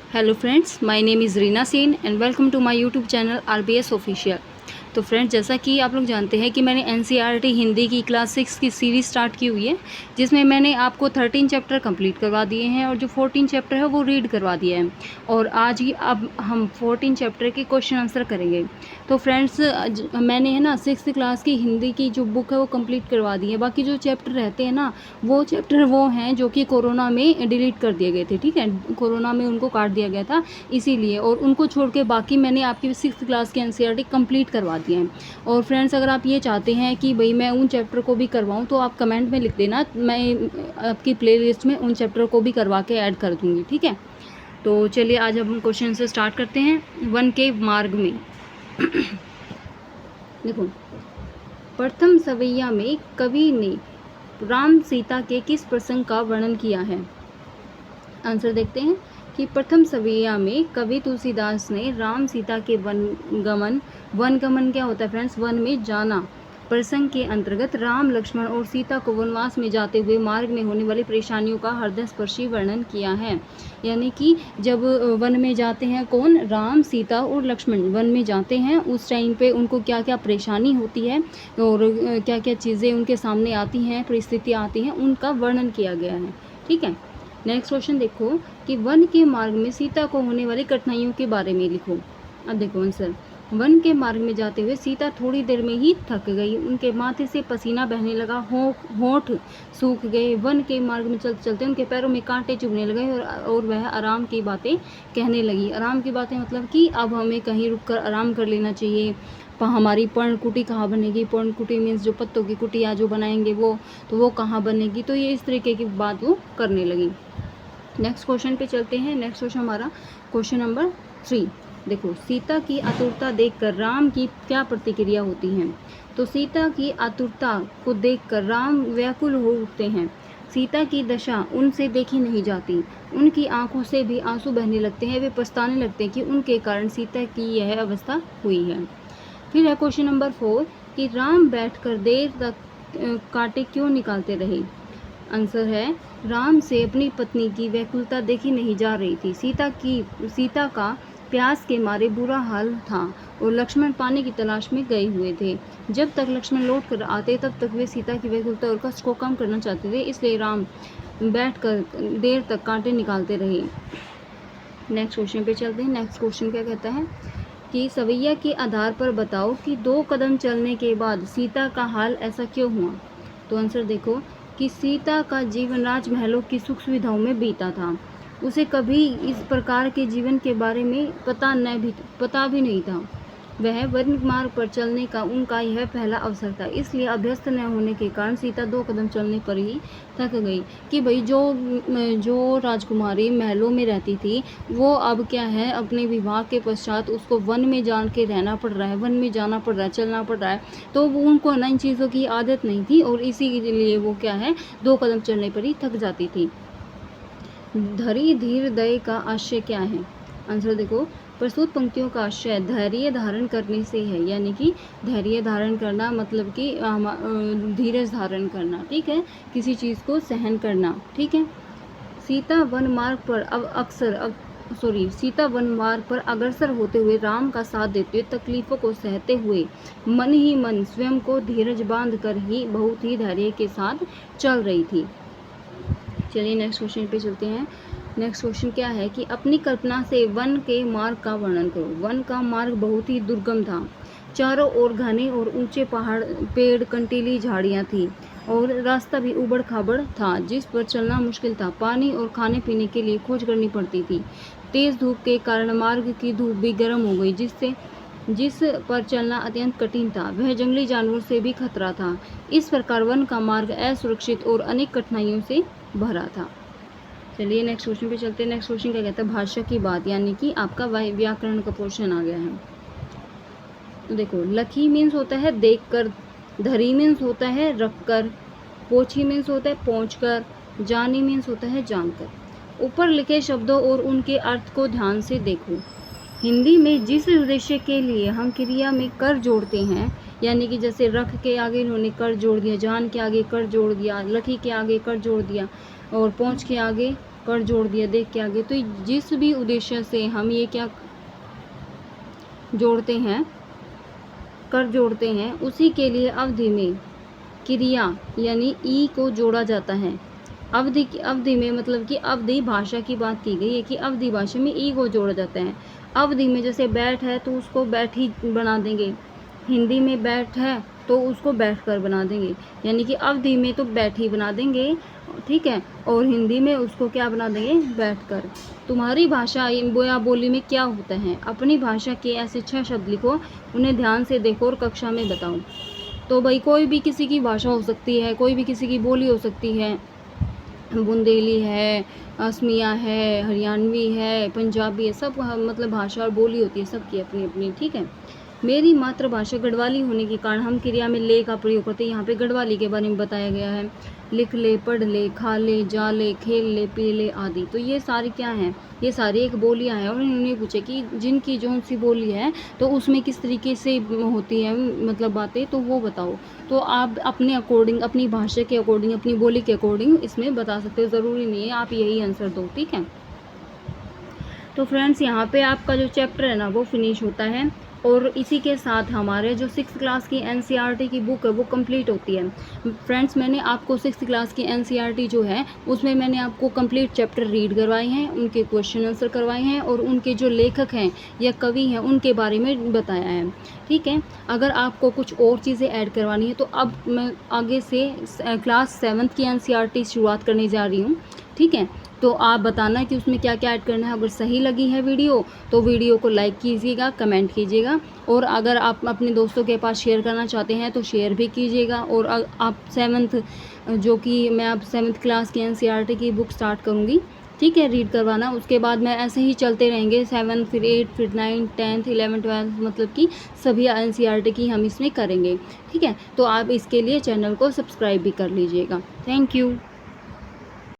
Hello friends, my name is Reena Sen and welcome to my YouTube channel RBS official. तो friends, जैसा कि आप लोग जानते हैं कि मैंने एनसीईआरटी हिंदी की क्लास 6 की सीरीज़ स्टार्ट की हुई है, जिसमें मैंने आपको 13 चैप्टर कंप्लीट करवा दिए हैं और जो 14 चैप्टर है वो रीड करवा दिया है। और आज ही अब हम 14 चैप्टर के क्वेश्चन आंसर करेंगे। तो फ्रेंड्स, मैंने है ना 6th क्लास की हिंदी की जो बुक है वो कंप्लीट करवा दी है। बाकी जो चैप्टर रहते हैं ना, वो चैप्टर वो हैं जो कि कोरोना में डिलीट कर दिए गए थे। ठीक है, कोरोना में उनको काट दिया गया था इसीलिए, और उनको छोड़ के बाकी मैंने आपकी 6th क्लास की एनसीईआरटी कंप्लीट करवा दिए हैं। और फ्रेंड्स, अगर आप ये चाहते हैं कि भाई मैं उन चैप्टर को भी करवाऊँ तो आप कमेंट में लिख देना, मैं आपकी प्लेलिस्ट में उन चैप्टर को भी करवा के ऐड कर दूँगी। ठीक है, तो चलिए आज हम क्वेश्चन से स्टार्ट करते हैं। वन के मार्ग में देखो, प्रथम सवैया में कवि ने राम सीता के किस प्रसंग का वर्णन किया है? आंसर देखते हैं कि प्रथम सवैया में कवि तुलसीदास ने राम सीता के वन गमन क्या होता है फ्रेंड्स? वन में जाना प्रसंग के अंतर्गत राम, लक्ष्मण और सीता को वनवास में जाते हुए मार्ग में होने वाली परेशानियों का हृदयस्पर्शी वर्णन किया है। यानी कि जब वन में जाते हैं कौन? राम, सीता और लक्ष्मण वन में जाते हैं, उस टाइम पे उनको क्या क्या परेशानी होती है और क्या क्या चीज़ें उनके सामने आती हैं, परिस्थितियाँ आती हैं, उनका वर्णन किया गया है। ठीक है, नेक्स्ट क्वेश्चन देखो कि वन के मार्ग में सीता को होने वाली कठिनाइयों के बारे में लिखो। अब देखो आंसर, वन के मार्ग में जाते हुए सीता थोड़ी देर में ही थक गई, उनके माथे से पसीना बहने लगा, होंठ सूख गए। वन के मार्ग में चलते चलते उनके पैरों में कांटे चुभने लगे और वह आराम की बातें कहने लगी। आराम की बातें मतलब कि अब हमें कहीं रुक कर आराम कर लेना चाहिए। हमारी पर्णकुटी कहाँ बनेगी? पर्णकुटी मीन्स जो पत्तों की कुटिया जो बनाएंगे वो कहाँ बनेगी? तो ये इस तरीके की बात वो करने लगी। नेक्स्ट क्वेश्चन पे चलते हैं। नेक्स्ट क्वेश्चन हमारा क्वेश्चन नंबर 3। देखो, सीता की आतुरता देखकर राम की क्या प्रतिक्रिया होती है? तो सीता की आतुरता को देखकर राम व्याकुल हो उठते हैं। सीता की दशा उनसे देखी नहीं जाती, उनकी आंखों से भी आंसू बहने लगते हैं। वे पछताने लगते हैं कि उनके कारण सीता की यह अवस्था हुई है। फिर है क्वेश्चन नंबर 4 कि राम बैठकर देर तक कांटे क्यों निकालते रहे? आंसर है, राम से अपनी पत्नी की व्याकुलता देखी नहीं जा रही थी। सीता का प्यास के मारे बुरा हाल था और लक्ष्मण पानी की तलाश में गए हुए थे। जब तक लक्ष्मण लौट कर आते तब तक वे सीता की व्याकुलता और कष्ट को कम करना चाहते थे, इसलिए राम बैठकर देर तक कांटे निकालते रहे। नेक्स्ट क्वेश्चन पे चलते हैं। नेक्स्ट क्वेश्चन क्या कहता है कि सवैया के आधार पर बताओ कि 2 कदम चलने के बाद सीता का हाल ऐसा क्यों हुआ? तो आंसर देखो कि सीता का जीवन राजमहलों की सुख सुविधाओं में बीता था। उसे कभी इस प्रकार के जीवन के बारे में पता भी नहीं था। वह वन मार्ग पर चलने का उनका यह पहला अवसर था, इसलिए अभ्यस्त न होने के कारण सीता 2 कदम चलने पर ही थक गई। कि भाई जो राजकुमारी महलों में रहती थी, वो अब क्या है, अपने विवाह के पश्चात उसको वन में जान के रहना पड़ रहा है, वन में जाना पड़ रहा है, चलना पड़ रहा है। तो उनको न इन चीज़ों की आदत नहीं थी और इसी के लिए वो क्या है, 2 कदम चलने पर ही थक जाती थी। धरी धीर दय का आशय क्या है? आंसर देखो, प्रस्तुत पंक्तियों का आशय धैर्य धारण करने से है। यानी कि धैर्य धारण करना मतलब कि धीरज धारण करना। ठीक है, किसी चीज़ को सहन करना। ठीक है, सीता वन मार्ग पर अग्रसर होते हुए राम का साथ देते हुए तकलीफों को सहते हुए मन ही मन स्वयं को धीरज बांध कर ही बहुत ही धैर्य के साथ चल रही थी। चलिए नेक्स्ट क्वेश्चन पे चलते हैं। नेक्स्ट क्वेश्चन क्या है कि अपनी कल्पना से वन के मार्ग का वर्णन करो। वन का मार्ग बहुत ही दुर्गम था, चारों ओर घने और ऊंचे पहाड़, पेड़, कंटीली झाड़ियां थी और रास्ता भी उबड़ खाबड़ था, जिस पर चलना मुश्किल था। पानी और खाने पीने के लिए खोज करनी पड़ती थी। तेज धूप के कारण मार्ग की धूप भी गर्म हो गई, जिस पर चलना अत्यंत कठिन था। वह जंगली जानवरों से भी खतरा था। इस प्रकार वन का मार्ग असुरक्षित और अनेक कठिनाइयों से भरा था। चलिए नेक्स्ट क्वेश्चन पे चलते हैं। नेक्स्ट क्वेश्चन क्या कहता है? भाषा की बात, यानी कि आपका व्याकरण का पोर्शन आ गया है। तो देखो, लखी मीन्स होता है देखकर, धरी मीन्स होता है रखकर, पोछी मीन्स होता है पहुंचकर, जानी मीन्स होता है जानकर। ऊपर लिखे शब्दों और उनके अर्थ को ध्यान से देखो। हिंदी में जिस उद्देश्य के लिए हम क्रिया में कर जोड़ते हैं, यानी कि जैसे रख के आगे इन्होंने कर जोड़ दिया, जान के आगे कर जोड़ दिया, लखी के आगे कर जोड़ दिया और पहुँच के आगे कर जोड़ दिया, देख के आगे। तो जिस भी उद्देश्य से हम ये क्या जोड़ते हैं, कर जोड़ते हैं, उसी के लिए अवधि में क्रिया यानी ई को जोड़ा जाता है। अवधि में मतलब कि अवधि भाषा की बात की गई है कि अवधि भाषा में ई को जोड़ा जाता है। अवधि में जैसे बैठ है तो उसको बैठी बना देंगे, हिंदी में बैठ है तो उसको बैठ कर बना देंगे, यानी कि अवधि में तो बैठी बना देंगे, ठीक है, और हिंदी में उसको क्या बना देंगे, बैठ कर। तुम्हारी भाषा या बोली में क्या होता है, अपनी भाषा के ऐसे 6 शब्द लिखो, उन्हें ध्यान से देखो और कक्षा में बताओ। तो भाई कोई भी किसी की भाषा हो सकती है, कोई भी किसी की बोली हो सकती है, बुंदेली है, असमिया है, हरियाणवी है, पंजाबी है, सब मतलब भाषा और बोली होती है सबकी अपनी अपनी, ठीक है। मेरी मातृभाषा गढ़वाली होने के कारण हम क्रिया में ले का प्रयोग करते हैं। यहाँ पे गढ़वाली के बारे में बताया गया है, लिख ले, पढ़ ले, खा ले, जा ले, खेल ले, पी ले आदि। तो ये सारी क्या हैं, ये सारी एक बोलियाँ हैं। और उन्होंने पूछा कि जिनकी जो सी बोली है तो उसमें किस तरीके से होती है मतलब बातें, तो वो बताओ। तो आप अपने अकॉर्डिंग, अपनी भाषा के अकॉर्डिंग, अपनी बोली के अकॉर्डिंग इसमें बता सकते हो, ज़रूरी नहीं है आप यही आंसर दो, ठीक है। तो फ्रेंड्स यहाँ पे आपका जो चैप्टर है ना वो फिनिश होता है, और इसी के साथ हमारे जो 6th क्लास की एनसीईआरटी की बुक है वो कंप्लीट होती है। फ्रेंड्स मैंने आपको 6th क्लास की एनसीईआरटी जो है उसमें मैंने आपको कंप्लीट चैप्टर रीड करवाए हैं, उनके क्वेश्चन आंसर करवाए हैं, और उनके जो लेखक हैं या कवि हैं उनके बारे में बताया है, ठीक है। अगर आपको कुछ और चीज़ें ऐड करवानी है तो अब मैं आगे से क्लास 7th की एनसीईआरटी शुरुआत करने जा रही हूँ, ठीक है। तो आप बताना कि उसमें क्या क्या ऐड करना है। अगर सही लगी है वीडियो तो वीडियो को लाइक कीजिएगा, कमेंट कीजिएगा, और अगर आप अपने दोस्तों के पास शेयर करना चाहते हैं तो शेयर भी कीजिएगा। और आप 7th जो कि मैं अब 7th क्लास की एनसीईआरटी की बुक स्टार्ट करूँगी, ठीक है, रीड करवाना। उसके बाद मैं ऐसे ही चलते रहेंगे, 7 फिर 8 फिर 9 10th 11 12 मतलब कि सभी एनसीईआरटी की हम इसमें करेंगे, ठीक है। तो आप इसके लिए चैनल को सब्सक्राइब भी कर लीजिएगा। Thank you.